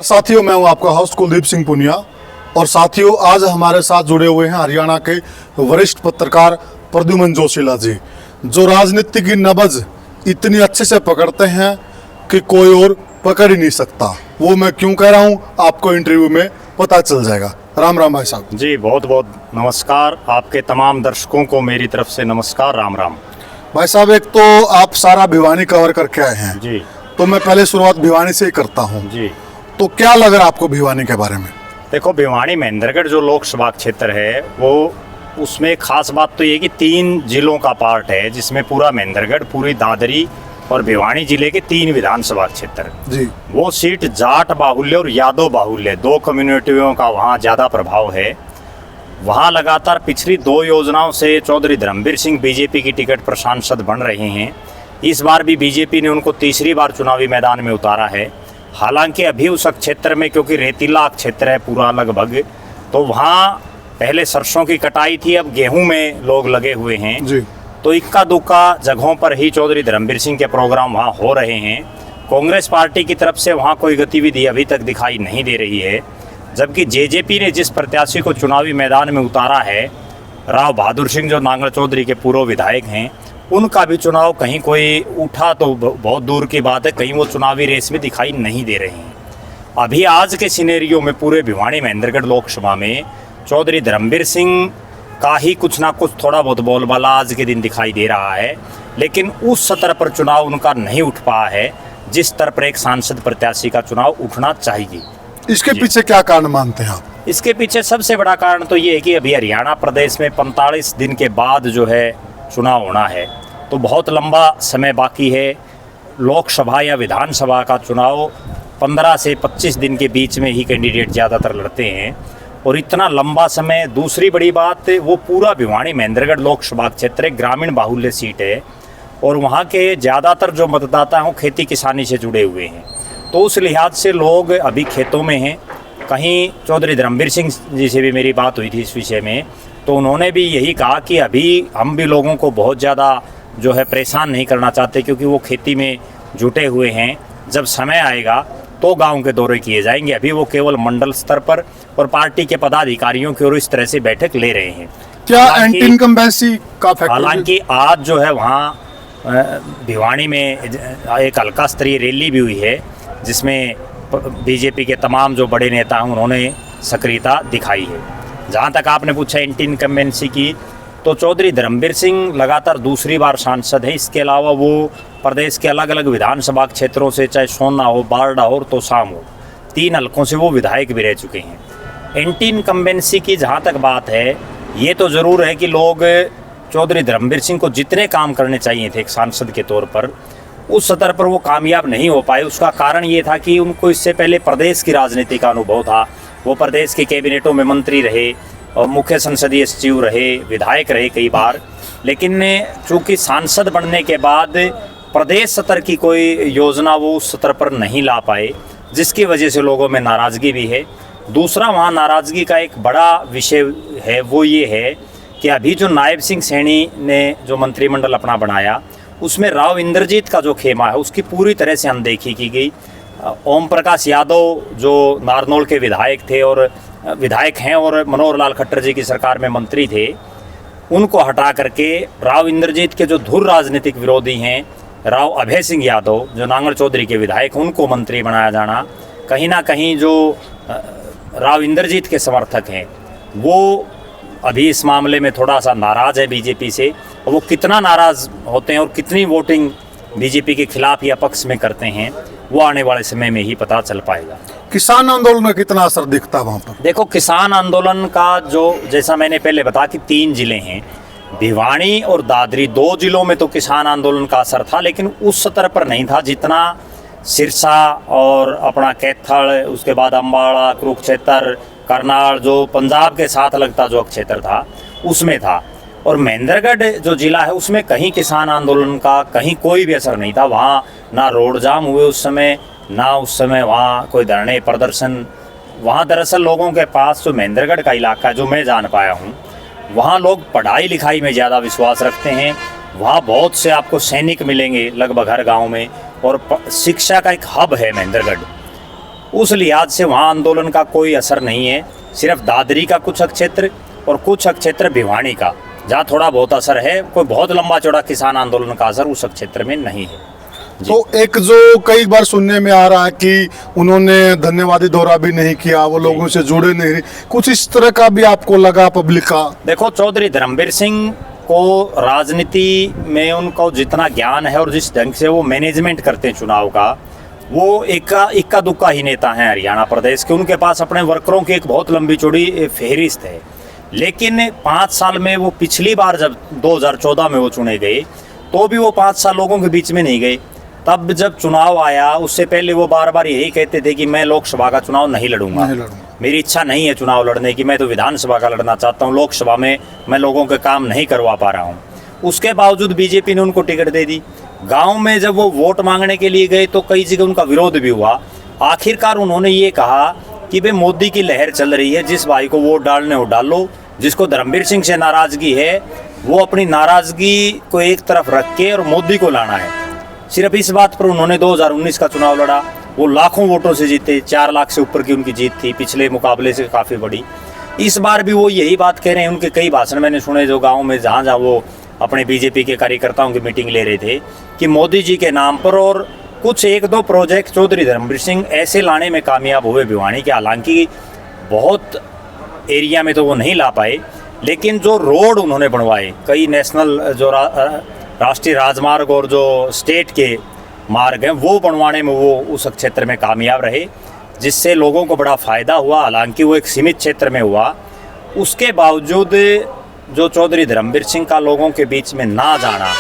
साथियों, मैं हूं आपका होस्ट कुलदीप सिंह पुनिया। और साथियों, आज हमारे साथ जुड़े हुए हैं हरियाणा के वरिष्ठ पत्रकार प्रद्युमन जोशीला जी, जो राजनीति की नब्ज इतनी अच्छे से पकड़ते हैं कि कोई और पकड़ ही नहीं सकता। वो मैं क्यों कह रहा हूं, आपको इंटरव्यू में पता चल जाएगा। राम राम भाई साहब। जी, बहुत बहुत नमस्कार। आपके तमाम दर्शकों को मेरी तरफ से नमस्कार, राम राम। भाई साहब, एक तो आप सारा भिवानी कवर करके आए हैं जी तो मैं पहले शुरुआत भिवानी से ही करता हूं। जी, तो क्या लग रहा है आपको भिवानी के बारे में? देखो, भिवानी महेंद्रगढ़ जो लोकसभा क्षेत्र है वो उसमें खास बात तो ये कि 3 जिलों का पार्ट है, जिसमें पूरा महेंद्रगढ़, पूरी दादरी और भिवानी जिले के 3 विधानसभा क्षेत्र। जी, वो सीट जाट बाहुल्य और यादव बाहुल्य 2 कम्युनिटियों का वहाँ ज़्यादा प्रभाव है। वहाँ लगातार पिछली 2 योजनाओं से चौधरी धर्मवीर सिंह बीजेपी की टिकट पर सांसद बन रहे हैं। इस बार भी बीजेपी ने उनको तीसरी बार चुनावी मैदान में उतारा है। हालांकि अभी उस क्षेत्र में, क्योंकि रेतीला क्षेत्र है पूरा लगभग, तो वहाँ पहले सरसों की कटाई थी, अब गेहूं में लोग लगे हुए हैं। जी, तो इक्का दुक्का जगहों पर ही चौधरी धर्मवीर सिंह के प्रोग्राम वहाँ हो रहे हैं। कांग्रेस पार्टी की तरफ से वहाँ कोई गतिविधि अभी तक दिखाई नहीं दे रही है। जबकि जेजेपी ने जिस प्रत्याशी को चुनावी मैदान में उतारा है, राव बहादुर सिंह, जो नांगल चौधरी के पूर्व विधायक हैं, उनका भी चुनाव कहीं कोई उठा तो बहुत दूर की बात है, कहीं वो चुनावी रेस में दिखाई नहीं दे रहे हैं। अभी आज के सिनेरियो में पूरे भिवानी महेंद्रगढ़ लोकसभा में चौधरी धर्मवीर सिंह का ही कुछ ना कुछ थोड़ा बहुत बोलबाला आज के दिन दिखाई दे रहा है, लेकिन उस स्तर पर चुनाव उनका नहीं उठ पाया है जिस स्तर पर एक सांसद प्रत्याशी का चुनाव उठना चाहिए। इसके पीछे क्या कारण मानते हैं आप? इसके पीछे सबसे बड़ा कारण तो ये है कि अभी हरियाणा प्रदेश में 45 दिन के बाद जो है चुनाव होना है, तो बहुत लंबा समय बाकी है। लोकसभा या विधानसभा का चुनाव 15 से 25 दिन के बीच में ही कैंडिडेट ज़्यादातर लड़ते हैं, और इतना लंबा समय। दूसरी बड़ी बात, वो पूरा भिवानी महेंद्रगढ़ लोकसभा क्षेत्र एक ग्रामीण बाहुल्य सीट है, और वहाँ के ज़्यादातर जो मतदाता हैं वो खेती किसानी से जुड़े हुए हैं। तो उस लिहाज से लोग अभी खेतों में हैं। कहीं चौधरी धर्मवीर सिंह जी से भी मेरी बात हुई थी इस विषय में, तो उन्होंने भी यही कहा कि अभी हम भी लोगों को बहुत ज़्यादा जो है परेशान नहीं करना चाहते, क्योंकि वो खेती में जुटे हुए हैं। जब समय आएगा तो गांव के दौरे किए जाएंगे। अभी वो केवल मंडल स्तर पर और पार्टी के पदाधिकारियों की ओर इस तरह से बैठक ले रहे हैं। क्या एंटी इनकम्बेंसी का फैक्टर? हालांकि आज जो है वहाँ भिवानी में एक हल्का स्तरीय रैली भी हुई है, जिसमें बीजेपी के तमाम जो बड़े नेता हैं उन्होंने सक्रियता दिखाई है। जहाँ तक आपने पूछा एंटी इनकम्बेंसी की, तो चौधरी धर्मवीर सिंह लगातार दूसरी बार सांसद है। इसके अलावा वो प्रदेश के अलग अलग विधानसभा क्षेत्रों से, चाहे सोना हो, बारडा हो, तोसाम हो, 3 हलकों से वो विधायक भी रह चुके हैं। एंटी इनकम्बेंसी की जहाँ तक बात है, ये तो ज़रूर है कि लोग चौधरी धर्मवीर सिंह को जितने काम करने चाहिए थे एक सांसद के तौर पर, उस स्तर पर वो कामयाब नहीं हो पाए। उसका कारण ये था कि उनको इससे पहले प्रदेश की राजनीति का अनुभव था। वो प्रदेश के कैबिनेटों में मंत्री रहे और मुख्य संसदीय सचिव रहे, विधायक रहे कई बार। लेकिन चूँकि सांसद बनने के बाद प्रदेश स्तर की कोई योजना वो उस स्तर पर नहीं ला पाए, जिसकी वजह से लोगों में नाराज़गी भी है। दूसरा, वहाँ नाराज़गी का एक बड़ा विषय है, वो ये है कि अभी जो नायब सिंह सैनी ने जो मंत्रिमंडल अपना बनाया, उसमें राव इंद्रजीत का जो खेमा है उसकी पूरी तरह से अनदेखी की गई। ओम प्रकाश यादव जो नारनौल के विधायक थे और विधायक हैं और मनोहर लाल खट्टर जी की सरकार में मंत्री थे, उनको हटा करके राव इंद्रजीत के जो धुर राजनीतिक विरोधी हैं, राव अभय सिंह यादव जो नांगल चौधरी के विधायक, उनको मंत्री बनाया जाना, कहीं ना कहीं जो राव इंद्रजीत के समर्थक हैं वो अभी इस मामले में थोड़ा सा नाराज़ है बीजेपी से। और वो कितना नाराज़ होते हैं और कितनी वोटिंग बीजेपी के खिलाफ या पक्ष में करते हैं, वो आने वाले समय में ही पता चल पाएगा। किसान आंदोलन में कितना असर दिखता है वहाँ पर? देखो, किसान आंदोलन का जो, जैसा मैंने पहले बताया कि 3 जिले हैं, भिवानी और दादरी, 2 जिलों में तो किसान आंदोलन का असर था, लेकिन उस स्तर पर नहीं था जितना सिरसा और अपना कैथल, उसके बाद अम्बाड़ा, कुरुक्षेत्र, करनाल, जो पंजाब के साथ लगता जो क्षेत्र था उसमें था। और महेंद्रगढ़ जो जिला है उसमें कहीं किसान आंदोलन का कहीं कोई भी असर नहीं था। वहाँ ना रोड जाम हुए उस समय, ना उस समय वहाँ कोई धरने प्रदर्शन। वहाँ दरअसल लोगों के पास जो महेंद्रगढ़ का इलाका है, जो मैं जान पाया हूँ, वहाँ लोग पढ़ाई लिखाई में ज़्यादा विश्वास रखते हैं। वहाँ बहुत से आपको सैनिक मिलेंगे लगभग हर गांव में, और शिक्षा का एक हब है महेंद्रगढ़। उस लिहाज से वहाँ आंदोलन का कोई असर नहीं है। सिर्फ दादरी का कुछ क्षेत्र और कुछ क्षेत्र भिवानी का जहाँ थोड़ा बहुत असर है, कोई बहुत लंबा चौड़ा किसान आंदोलन का असर उस क्षेत्र में नहीं है। तो एक जो कई बार सुनने में आ रहा है कि उन्होंने धन्यवादी दौरा भी नहीं किया, वो लोगों से जुड़े नहीं, कुछ इस तरह का भी आपको लगा पब्लिक का? देखो, चौधरी धर्मवीर सिंह को राजनीति में उनको जितना ज्ञान है और जिस ढंग से वो मैनेजमेंट करते हैं चुनाव का, वो इक्का दुक्का ही नेता हैं हरियाणा प्रदेश के। उनके पास अपने वर्करों की एक बहुत लंबी चौड़ी फहरिस्त है। लेकिन 5 साल में वो पिछली बार जब 2014 में वो चुने गए तो भी वो 5 साल लोगों के बीच में नहीं गए। तब जब चुनाव आया उससे पहले वो बार बार यही कहते थे कि मैं लोकसभा का चुनाव नहीं लड़ूंगा, मेरी इच्छा नहीं है चुनाव लड़ने की, मैं तो विधानसभा का लड़ना चाहता हूँ, लोकसभा में मैं लोगों के काम नहीं करवा पा रहा हूँ। उसके बावजूद बीजेपी ने उनको टिकट दे दी। गांव में जब वो वोट मांगने के लिए गए तो कई जगह उनका विरोध भी हुआ। आखिरकार उन्होंने ये कहा कि भाई मोदी की लहर चल रही है, जिस भाई को वोट डालने हो डालो, जिसको धर्मवीर सिंह से नाराजगी है वो अपनी नाराजगी को एक तरफ रख के और मोदी को लाना है। सिर्फ इस बात पर उन्होंने 2019 का चुनाव लड़ा। वो लाखों वोटों से जीते, 4 लाख से ऊपर की उनकी जीत थी, पिछले मुकाबले से काफ़ी बड़ी। इस बार भी वो यही बात कह रहे हैं। उनके कई भाषण मैंने सुने जो गाँव में जहाँ जहाँ वो अपने बीजेपी के कार्यकर्ताओं की मीटिंग ले रहे थे कि मोदी जी के नाम पर और कुछ 1-2 प्रोजेक्ट चौधरी धर्मवीर सिंह ऐसे लाने में कामयाब हुए भिवानी के। हालांकि बहुत एरिया में तो वो नहीं ला पाए, लेकिन जो रोड उन्होंने बनवाए, कई नेशनल जो राष्ट्रीय राजमार्ग और जो स्टेट के मार्ग हैं वो बनवाने में वो उस क्षेत्र में कामयाब रहे, जिससे लोगों को बड़ा फ़ायदा हुआ। हालांकि वो एक सीमित क्षेत्र में हुआ। उसके बावजूद जो चौधरी धर्मवीर सिंह का लोगों के बीच में ना जाना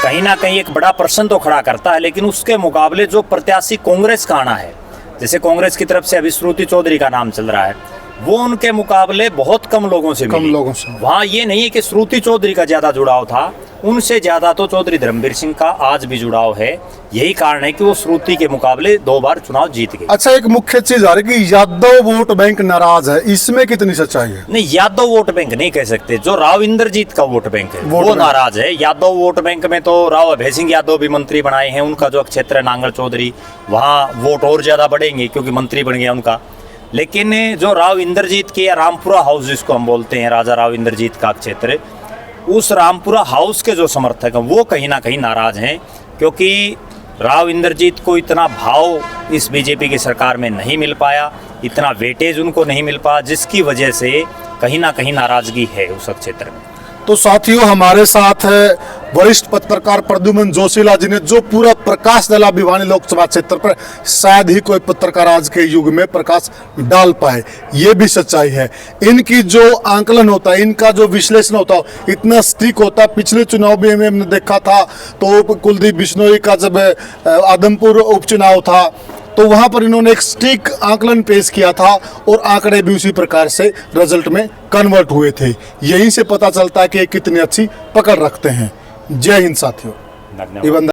कहीं ना कहीं एक बड़ा प्रश्न तो खड़ा करता है। लेकिन उसके मुकाबले जो प्रत्याशी कांग्रेस का आना है, जैसे कांग्रेस की तरफ से अभी श्रुति चौधरी का नाम चल रहा है, वो उनके मुकाबले बहुत कम लोगों से वहाँ ये नहीं है कि श्रुति चौधरी का ज़्यादा जुड़ाव था, उनसे ज़्यादा तो चौधरी धर्मवीर सिंह का आज भी जुड़ाव है। यही कारण है कि वो श्रुति के मुकाबले 2 बार चुनाव जीत गए। अच्छा, एक मुख्य चीज आ रही कि यादव वोट बैंक नाराज है, इसमें कितनी सच्चाई है? नहीं, यादव वोट बैंक नहीं कह सकते। जो राव इंद्रजीत का वोट बैंक है वो नाराज है। यादव वोट बैंक में तो राव अभय सिंह यादव भी मंत्री बनाए हैं। उनका जो क्षेत्र है नांगल चौधरी, वहाँ वोट और ज़्यादा बढ़ेंगे क्योंकि मंत्री बन गया उनका। लेकिन जो राव इंद्रजीत के या रामपुरा हाउस जिसको हम बोलते हैं, राजा राव इंद्रजीत का क्षेत्र, उस रामपुरा हाउस के जो समर्थक हैं वो कहीं ना कहीं नाराज हैं, क्योंकि राव इंद्रजीत को इतना भाव इस बीजेपी की सरकार में नहीं मिल पाया, इतना वेटेज उनको नहीं मिल पाया, जिसकी वजह से कहीं ना कहीं नाराजगी है उस क्षेत्र में। तो साथियों, हमारे साथ है वरिष्ठ पत्रकार प्रद्युमन जोशीला जी ने जो पूरा प्रकाश डाला भिवानी लोकसभा क्षेत्र पर। शायद ही कोई पत्रकार आज के युग में प्रकाश डाल पाए, ये भी सच्चाई है। इनकी जो आंकलन होता है, इनका जो विश्लेषण होता है इतना सटीक होता है। पिछले चुनाव में हमने देखा था तो कुलदीप बिश्नोई का जब आदमपुर उपचुनाव था तो वहां पर इन्होंने एक सटीक आंकलन पेश किया था और आंकड़े भी उसी प्रकार से रिजल्ट में कन्वर्ट हुए थे। यहीं से पता चलता है कि कितनी अच्छी पकड़ रखते हैं। जय हिंद साथियों। धन्यवाद।